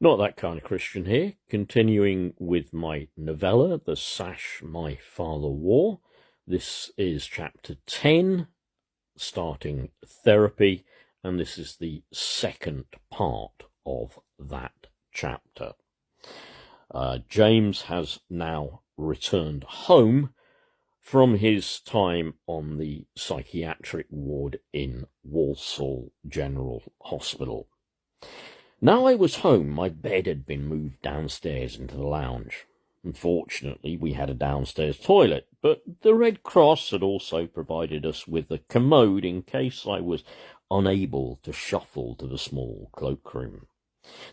Not that kind of Christian here. Continuing with my novella, The Sash My Father Wore. This is chapter 10, starting Thearpy, and this is the second part of that chapter. James has now returned home from his time on the psychiatric ward in Walsall General Hospital. Now I was home, my bed had been moved downstairs into the lounge. Unfortunately, we had a downstairs toilet, but the Red Cross had also provided us with a commode in case I was unable to shuffle to the small cloakroom.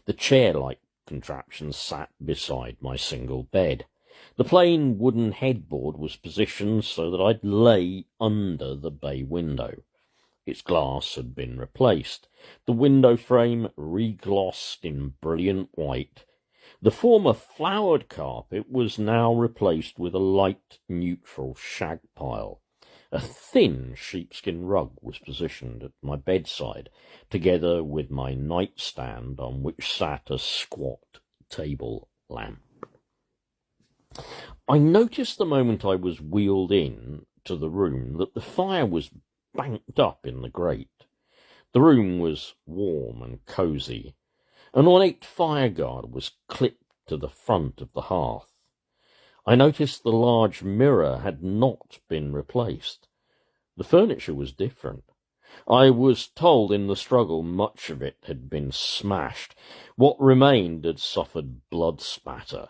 The chair-like contraption sat beside my single bed. The plain wooden headboard was positioned so that I'd lay under the bay window. Its glass had been replaced, the window frame reglossed in brilliant white. The former flowered carpet was now replaced with a light neutral shag pile. A thin sheepskin rug was positioned at my bedside, together with my nightstand on which sat a squat table lamp. I noticed the moment I was wheeled in to the room that the fire was banked up in the grate. The room was warm and cosy. An ornate fireguard was clipped to the front of the hearth. I noticed the large mirror had not been replaced. The furniture was different. I was told in the struggle much of it had been smashed. What remained had suffered blood spatter.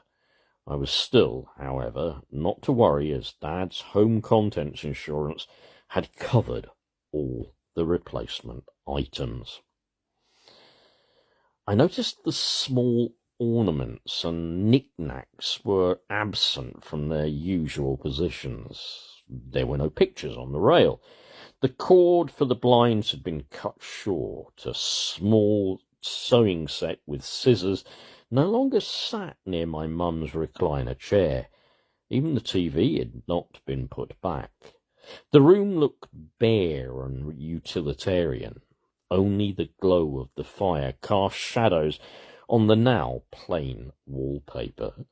I was still, however, not to worry, as Dad's home contents insurance had covered all the replacement items. I noticed the small ornaments and knickknacks were absent from their usual positions. There were no pictures on the rail. The cord for the blinds had been cut short. A small sewing set with scissors no longer sat near my mum's recliner chair. Even the TV had not been put back. The room looked bare and utilitarian. Only the glow of the fire cast shadows on the now plain wallpaper.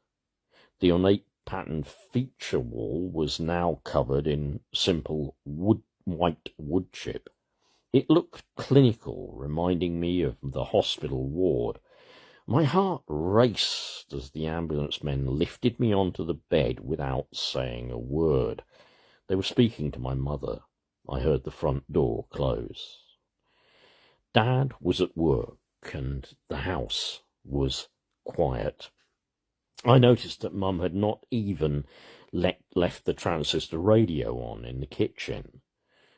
The ornate patterned feature wall was now covered in simple white wood chip. It looked clinical, reminding me of the hospital ward. My heart raced as the ambulance men lifted me onto the bed without saying a word. They were speaking to my mother. I heard the front door close. Dad was at work, and the house was quiet. I noticed that Mum had not even left the transistor radio on in the kitchen.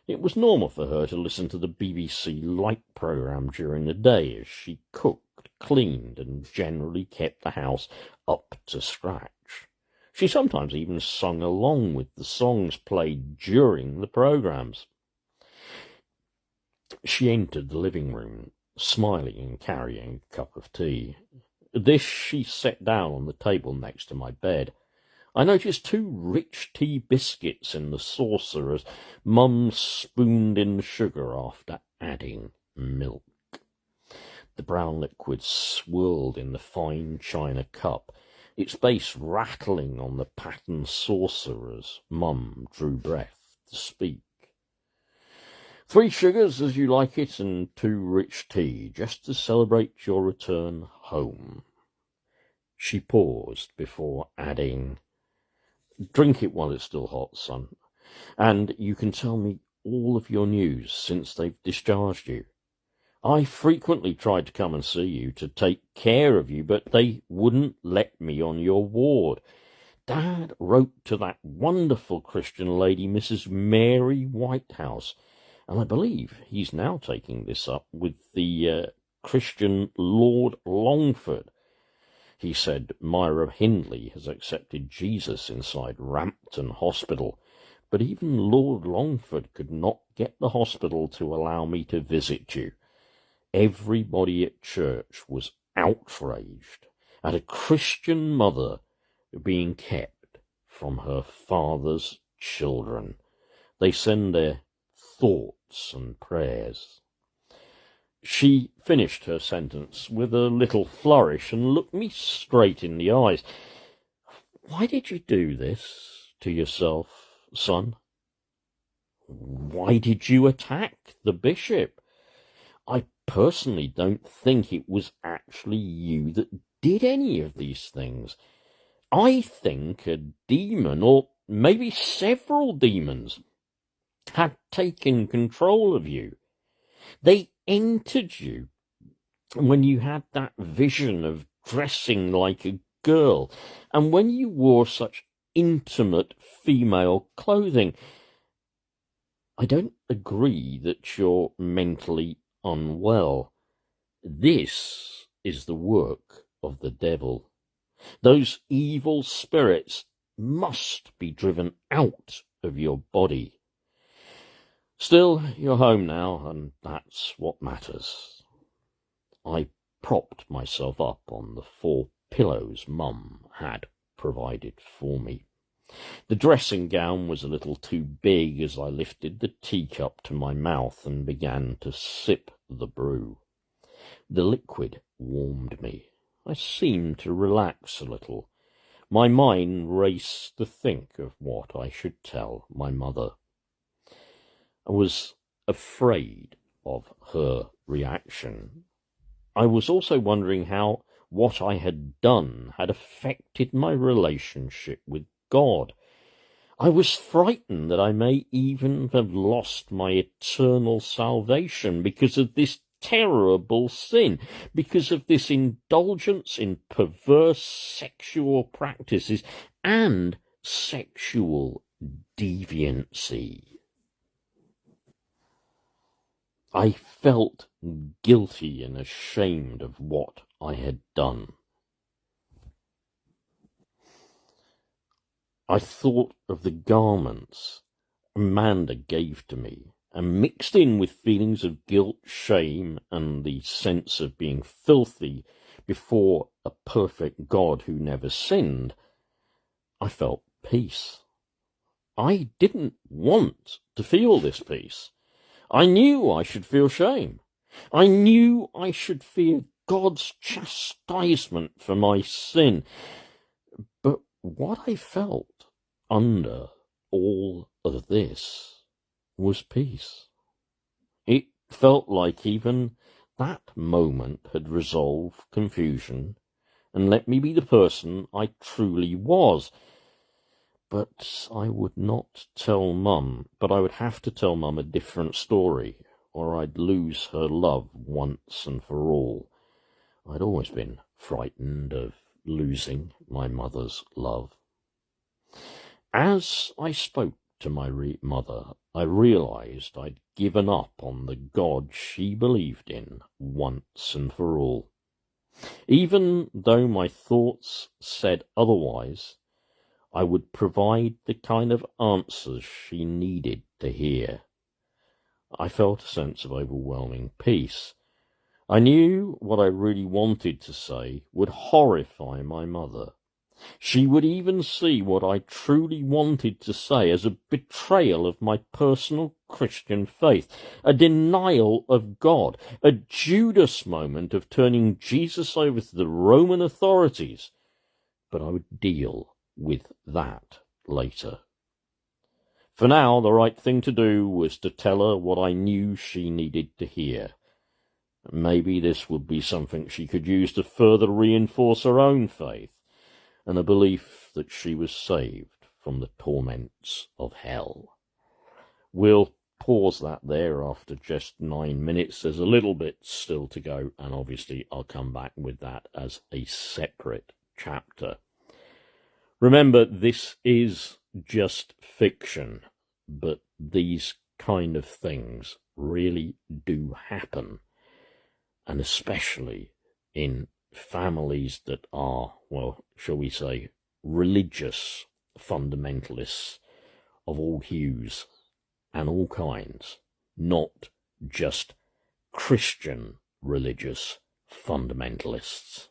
It was normal for her to listen to the BBC Light programme during the day as she cooked, cleaned, and generally kept the house up to scratch. She sometimes even sung along with the songs played during the programmes. She entered the living room, smiling and carrying a cup of tea. This she set down on the table next to my bed. I noticed 2 rich tea biscuits in the saucer as Mum spooned in the sugar after adding milk. The brown liquid swirled in the fine china cup, its base rattling on the patterned saucer as Mum drew breath to speak. 3 sugars as you like it, and 2 rich tea, just to celebrate your return home. She paused before adding, "Drink it while it's still hot, son, and you can tell me all of your news since they've discharged you. I frequently tried to come and see you to take care of you, but they wouldn't let me on your ward. Dad wrote to that wonderful Christian lady, Mrs. Mary Whitehouse, and I believe he's now taking this up with the Christian Lord Longford. He said Myra Hindley has accepted Jesus inside Rampton Hospital, but even Lord Longford could not get the hospital to allow me to visit you. Everybody at church was outraged at a Christian mother being kept from her father's children. They send their thoughts and prayers." She finished her sentence with a little flourish and looked me straight in the eyes. Why did you do this to yourself, son? Why did you attack the bishop? I personally don't think it was actually you that did any of these things. I think a demon, or maybe several demons, had taken control of you. They entered you when you had that vision of dressing like a girl, and when you wore such intimate female clothing. I don't agree that you're mentally unwell. This is the work of the devil. Those evil spirits must be driven out of your body. Still, you're home now, and that's what matters. I propped myself up on the 4 pillows Mum had provided for me. The dressing gown was a little too big as I lifted the teacup to my mouth and began to sip the brew. The liquid warmed me. I seemed to relax a little. My mind raced to think of what I should tell my mother. I was afraid of her reaction. I was also wondering how what I had done had affected my relationship with God. I was frightened that I may even have lost my eternal salvation because of this terrible sin, because of this indulgence in perverse sexual practices and sexual deviancy. I felt guilty and ashamed of what I had done. I thought of the garments Amanda gave to me, and mixed in with feelings of guilt, shame, and the sense of being filthy before a perfect God who never sinned, I felt peace. I didn't want to feel this peace. I knew I should feel shame. I knew I should fear God's chastisement for my sin. But what I felt under all of this was peace. It felt like even that moment had resolved confusion and let me be the person I truly was. But I would not tell Mum, but I would have to tell Mum a different story, or I'd lose her love once and for all. I'd always been frightened of losing my mother's love. As I spoke to my mother, I realized I'd given up on the God she believed in once and for all. Even though my thoughts said otherwise, I would provide the kind of answers she needed to hear. I felt a sense of overwhelming peace. I knew what I really wanted to say would horrify my mother. She would even see what I truly wanted to say as a betrayal of my personal Christian faith, a denial of God, a Judas moment of turning Jesus over to the Roman authorities. But I would deal with that later. For now, the right thing to do was to tell her what I knew she needed to hear. Maybe this would be something she could use to further reinforce her own faith and a belief that she was saved from the torments of hell. We'll pause that there after just 9 minutes. There's a little bit still to go, and obviously I'll come back with that as a separate chapter. Remember, this is just fiction, but these kind of things really do happen, and especially in families that are, well, shall we say, religious fundamentalists of all hues and all kinds, not just Christian religious fundamentalists.